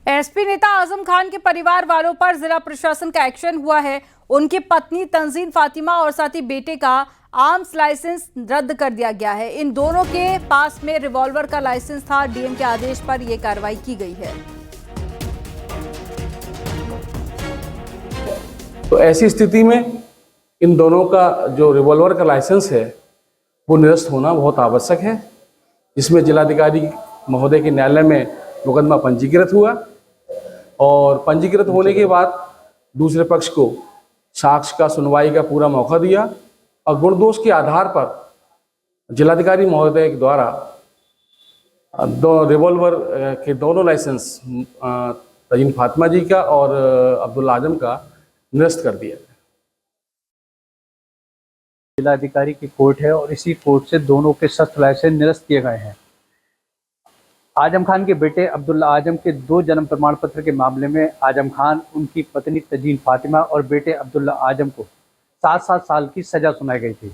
SP नेता आजम खान के परिवार वालों पर जिला प्रशासन का एक्शन हुआ है। उनकी पत्नी तंजीन फातिमा और साथी बेटे का आर्म्स लाइसेंस रद्द कर दिया गया है। इन दोनों के पास में रिवॉल्वर का लाइसेंस था। डीएम के आदेश पर यह कार्रवाई की गई है। तो ऐसी स्थिति में इन दोनों का जो रिवॉल्वर का लाइसेंस है वो निरस्त होना बहुत आवश्यक है। इसमें जिलाधिकारी महोदय के न्यायालय में मुकदमा पंजीकृत हुआ और पंजीकृत होने के बाद दूसरे पक्ष को साक्ष्य का सुनवाई का पूरा मौका दिया और गुण दोष के आधार पर जिलाधिकारी महोदय के द्वारा दो रिवॉल्वर के दोनों लाइसेंस तंजीन फातिमा जी का और अब्दुल्ला आजम का निरस्त कर दिया। जिलाधिकारी की कोर्ट है और इसी कोर्ट से दोनों के शस्त्र लाइसेंस निरस्त किए गए हैं। आजम खान के बेटे अब्दुल्ला आजम के 2 जन्म प्रमाण पत्र के मामले में आजम खान, उनकी पत्नी तंजीन फातिमा और बेटे अब्दुल्ला आजम को 7-7 साल की सजा सुनाई गई थी।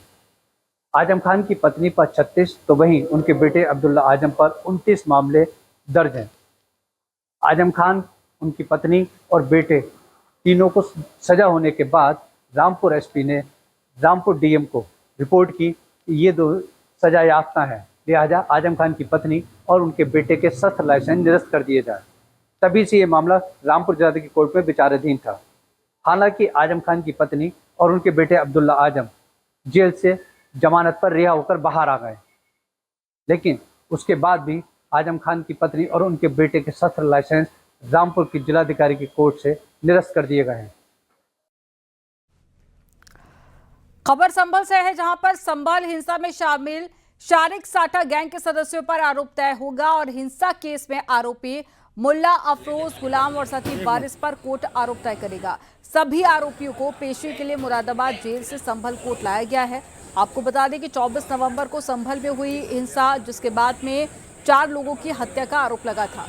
आजम खान की पत्नी पर 36 तो वहीं उनके बेटे अब्दुल्ला आजम पर 29 मामले दर्ज हैं। आजम खान, उनकी पत्नी और बेटे तीनों को सजा होने के बाद रामपुर एसपी ने रामपुर डीएम को रिपोर्ट की कि ये 2 सजा याफ्ता हैं, लिहाजा आजम खान की पत्नी और उनके बेटे के शस्त्र लाइसेंस निरस्त कर दिए जाए। तभी से ये मामला रामपुर जिलाधिकारी की कोर्ट में विचाराधीन था। हालांकि आजम खान की पत्नी और उनके बेटे अब्दुल्ला आजम जेल से जमानत पर रिहा होकर बाहर आ गए, लेकिन उसके बाद भी आजम खान की पत्नी और उनके बेटे के शस्त्र लाइसेंस रामपुर की जिलाधिकारी की कोर्ट से निरस्त कर दिए गए हैं। खबर संभल से है, जहां पर संभल हिंसा में शामिल शारिक साठा गैंग के सदस्यों पर आरोप तय होगा और हिंसा केस में आरोपी मुल्ला अफरोज गुलाम और साथी वारिस पर कोर्ट आरोप तय करेगा। सभी आरोपियों को पेशी के लिए मुरादाबाद जेल से संभल कोर्ट लाया गया है। आपको बता दें कि 24 नवंबर को संभल में हुई हिंसा, जिसके बाद में 4 लोगों की हत्या का आरोप लगा था।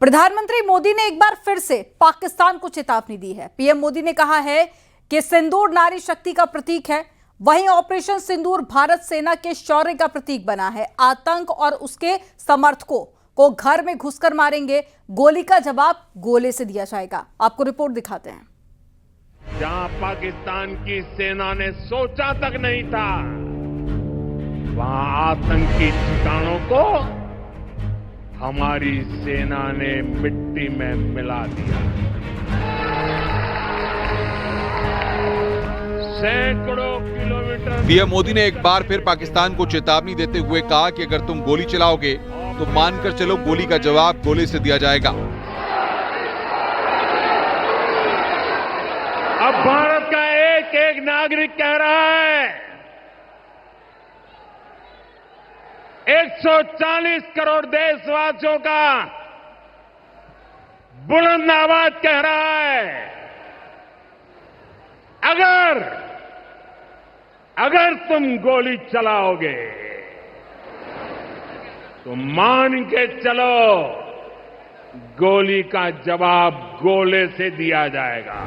प्रधानमंत्री मोदी ने एक बार फिर से पाकिस्तान को चेतावनी दी है। पीएम मोदी ने कहा है कि सिंदूर नारी शक्ति का प्रतीक है, वहीं ऑपरेशन सिंदूर भारत सेना के शौर्य का प्रतीक बना है। आतंक और उसके समर्थकों को घर में घुसकर मारेंगे, गोली का जवाब गोले से दिया जाएगा। आपको रिपोर्ट दिखाते हैं। जहां पाकिस्तान की सेना ने सोचा तक नहीं था, वहां आतंकी ठिकानों को हमारी सेना ने मिट्टी में मिला दिया। सैकड़ों किलोमीटर। पीएम मोदी ने एक बार फिर पाकिस्तान को चेतावनी देते हुए कहा कि अगर तुम गोली चलाओगे तो मानकर चलो गोली का जवाब गोले से दिया जाएगा। अब भारत का एक एक नागरिक कह रहा है, 140 करोड़ देशवासियों का बुलंद आवाज कह रहा है, अगर तुम गोली चलाओगे तो मान के चलो गोली का जवाब गोले से दिया जाएगा।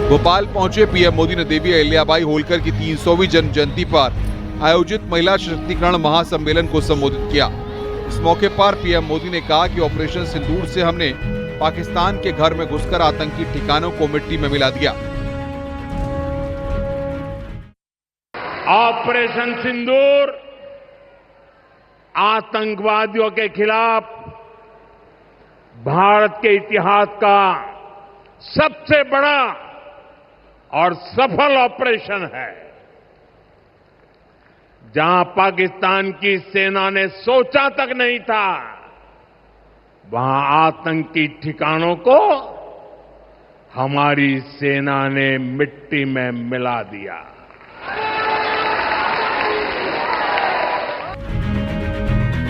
भोपाल पहुंचे पीएम मोदी ने देवी अहिल्याबाई होलकर की 300वीं जन्म जयंती पर आयोजित महिला सशक्तिकरण महासम्मेलन को संबोधित किया। इस मौके पर पीएम मोदी ने कहा कि ऑपरेशन सिंदूर से हमने पाकिस्तान के घर में घुसकर आतंकी ठिकानों को मिट्टी में मिला दिया। ऑपरेशन सिंदूर आतंकवादियों के खिलाफ भारत के इतिहास का सबसे बड़ा और सफल ऑपरेशन है। जहां पाकिस्तान की सेना ने सोचा तक नहीं था, वहां आतंकी ठिकानों को हमारी सेना ने मिट्टी में मिला दिया।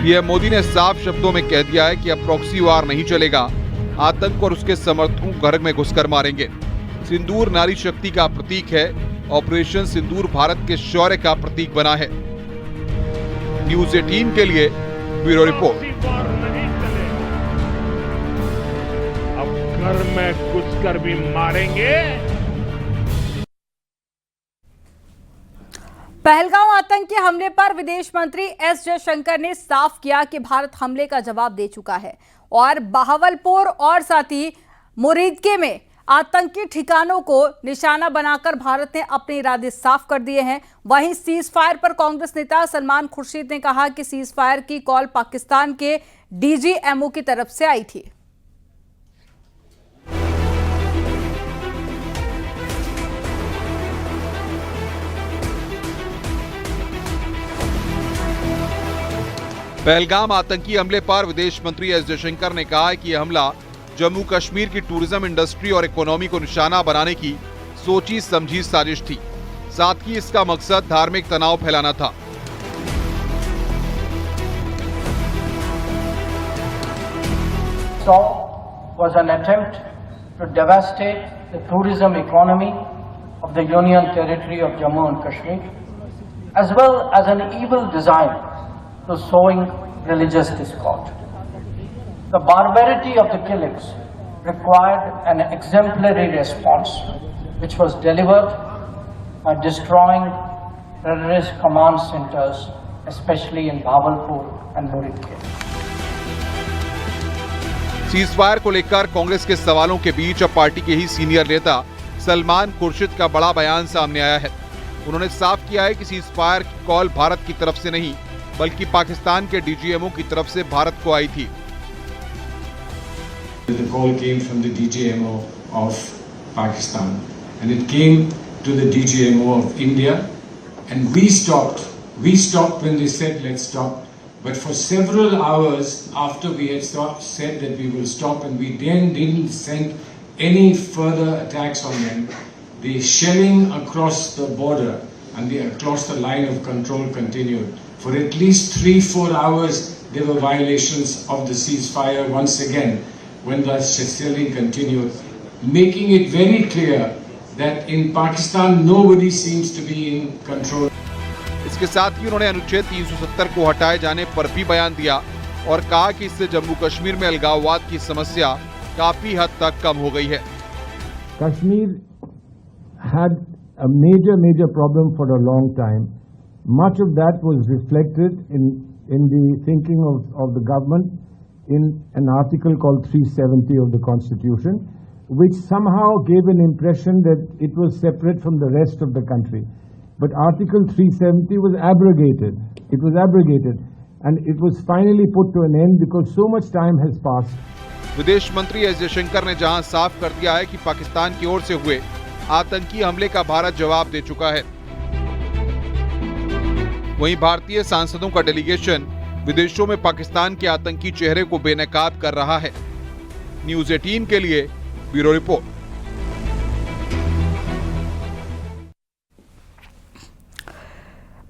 पीएम मोदी ने साफ शब्दों में कह दिया है कि अब प्रॉक्सी वार नहीं चलेगा, आतंक और उसके समर्थकों घर में घुसकर मारेंगे। सिंदूर नारी शक्ति का प्रतीक है, ऑपरेशन सिंदूर भारत के शौर्य का प्रतीक बना है। न्यूज 18 के लिए ब्यूरो रिपोर्ट। अब घर में घुसकर भी मारेंगे, पहलगाम आतंकी हमले पर विदेश मंत्री एस जयशंकर ने साफ किया कि भारत हमले का जवाब दे चुका है और बहावलपुर और साथ ही मुरीदके में आतंकी ठिकानों को निशाना बनाकर भारत ने अपने इरादे साफ कर दिए हैं। वहीं सीज फायर पर कांग्रेस नेता सलमान खुर्शीद ने कहा कि सीज फायर की कॉल पाकिस्तान के डीजीएमओ की तरफ से आई थी। पहलगाम आतंकी हमले पर विदेश मंत्री एस जयशंकर ने कहा है कि यह हमला जम्मू कश्मीर की टूरिज्म इंडस्ट्री और इकोनॉमी को निशाना बनाने की सोची समझी साजिश थी। साथ ही इसका मकसद धार्मिक तनाव फैलाना था। Was an attempt to devastate the tourism economy of the Union Territory of Jammu and Kashmir, as well as an evil design to sowing religious discord. The barbarity of the killings required an exemplary response, which was delivered by destroying terrorist command centers, especially in Bhavalpur and Muridke. Cease fire को लेकर कांग्रेस के सवालों के बीच अब party के ही senior नेता सलमान खुर्शीद का बड़ा बयान सामने आया है। उन्होंने साफ किया है कि सीज फायर की कॉल भारत की तरफ से नहीं बल्कि पाकिस्तान के डीजीएमओ की तरफ से भारत को आई थी। The call came from the DGMO of Pakistan and it came to the DGMO of India, and we stopped when they said let's stop, but for several hours after we had said that we will stop, and we then didn't send any further attacks on them, the shelling across the border and across the line of control continued. For at least 3-4 hours there were violations of the ceasefire once again when the shelling continued, making it very clear that in Pakistan nobody seems to be in control. इसके साथ ही उन्होंने अनुच्छेद 370 को हटाए जाने पर भी बयान दिया और कहा कि इससे जम्मू कश्मीर में अलगाववाद की समस्या काफी हद तक कम हो गई है। Kashmir had a major problem for a long time. Much of that was reflected in the thinking of the government in an article called 370 of the Constitution, which somehow gave an impression that it was separate from the rest of the country. But Article 370 was abrogated. It was abrogated, and it was finally put to an end because so much time has passed. विदेश मंत्री S Jaishankar ने जहां साफ कर दिया है कि पाकिस्तान की ओर से हुए आतंकी हमले का भारत जवाब दे चुका है, वहीं भारतीय सांसदों का डेलीगेशन विदेशों में पाकिस्तान के आतंकी चेहरे को बेनकाब कर रहा है। न्यूज़ 18 के लिए ब्यूरो रिपोर्ट।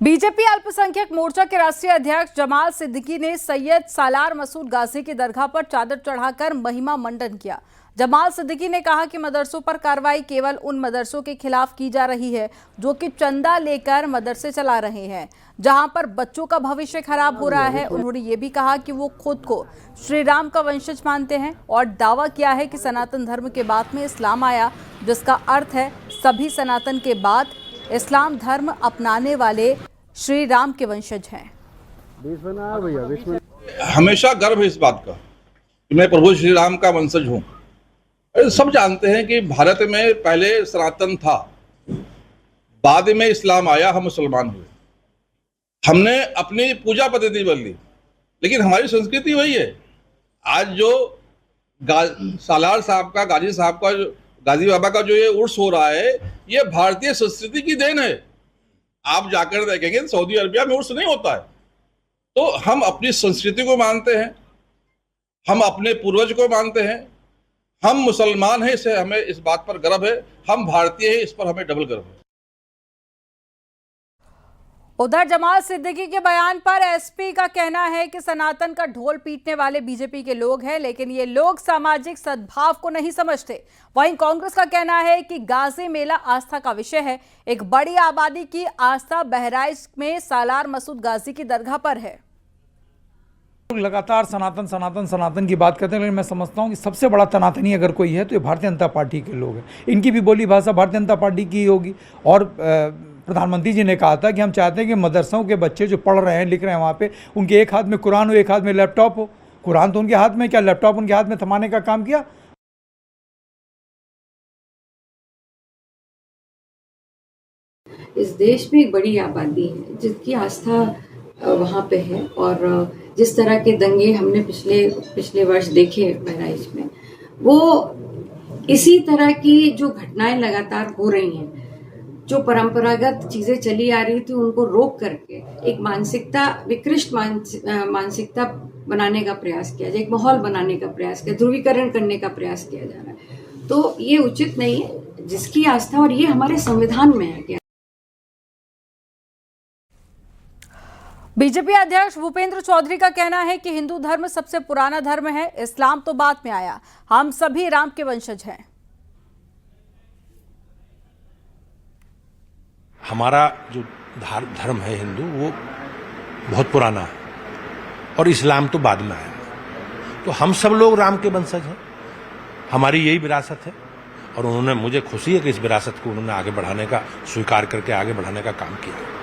बीजेपी अल्पसंख्यक मोर्चा के राष्ट्रीय अध्यक्ष जमाल सिद्दीकी ने सैयद सालार मसूद गाजी की दरगाह पर चादर चढ़ाकर महिमा मंडन किया। जमाल सिद्दीकी ने कहा कि मदरसों पर कार्रवाई केवल उन मदरसों के खिलाफ की जा रही है जो कि चंदा लेकर मदरसे चला रहे हैं, जहां पर बच्चों का भविष्य खराब हो रहा है। उन्होंने ये भी कहा कि वो खुद को श्री राम का वंशज मानते हैं और दावा किया है कि सनातन धर्म के बाद में इस्लाम आया, जिसका अर्थ है सभी सनातन के बाद इस्लाम धर्म अपनाने वाले श्री राम के वंशज हैं। हमेशा गर्व है इस बात का कि मैं प्रभु श्री राम का वंशज हूँ। सब जानते हैं कि भारत में पहले सनातन था, बाद में इस्लाम आया, हम मुसलमान हुए। हमने अपनी पूजा पद्धति बदली, लेकिन हमारी संस्कृति वही है। आज जो सालार साहब का, गाजी साहब का, गाजी बाबा का जो ये उर्स हो रहा है, ये भारतीय संस्कृति की देन है। आप जाकर देखेंगे सऊदी अरबिया में उर्स नहीं होता है। तो हम अपनी संस्कृति को मानते हैं, हम अपने पूर्वज को मानते हैं, हम मुसलमान हैं, इसे हमें इस बात पर गर्व है। हम भारतीय हैं, इस पर हमें डबल गर्व है। उधर जमाल सिद्दीकी के बयान पर एसपी का कहना है कि सनातन का ढोल पीटने वाले बीजेपी के लोग हैं, लेकिन ये लोग सामाजिक सद्भाव को नहीं समझते। वहीं कांग्रेस का कहना है कि गाजी मेला आस्था का विषय है। एक बड़ी आबादी की आस्था बहराइच में सालार मसूद गाजी की दरगाह पर है। लगातार सनातन सनातन सनातन की बात करते हैं, लेकिन मैं समझता हूं कि सबसे बड़ा सनातनी अगर कोई है तो ये भारतीय जनता पार्टी के लोग हैं। इनकी भी बोली भाषा भारतीय जनता पार्टी की होगी और प्रधानमंत्री जी ने कहा था कि हम चाहते हैं कि मदरसों के बच्चे जो पढ़ रहे हैं लिख रहे हैं वहाँ पे उनके एक हाथ में कुरान हो, एक हाथ में लैपटॉप हो। कुरान तो उनके हाथ में, क्या लैपटॉप उनके हाथ में थमाने का काम किया? इस देश में एक बड़ी आबादी है जिसकी आस्था वहाँ पे है, और जिस तरह के दंगे हमने पिछले वर्ष देखे बहराइच में, वो इसी तरह की जो घटनाएं लगातार हो रही हैं, जो परंपरागत चीजें चली आ रही थी उनको रोक करके एक मानसिकता, विकृष्ट मानसिकता बनाने का प्रयास किया जाए, एक माहौल बनाने का प्रयास किया, ध्रुवीकरण करने का प्रयास किया जा रहा है। तो ये उचित नहीं है। जिसकी आस्था, और ये हमारे संविधान में है कि बीजेपी अध्यक्ष भूपेंद्र चौधरी का कहना है कि हिंदू धर्म सबसे पुराना धर्म है, इस्लाम तो बाद में आया, हम सभी राम के वंशज हैं। हमारा जो धर्म है हिंदू, वो बहुत पुराना है और इस्लाम तो बाद में आया। तो हम सब लोग राम के वंशज हैं, हमारी यही विरासत है, और उन्होंने, मुझे खुशी है कि इस विरासत को उन्होंने आगे बढ़ाने का, स्वीकार करके आगे बढ़ाने का काम किया।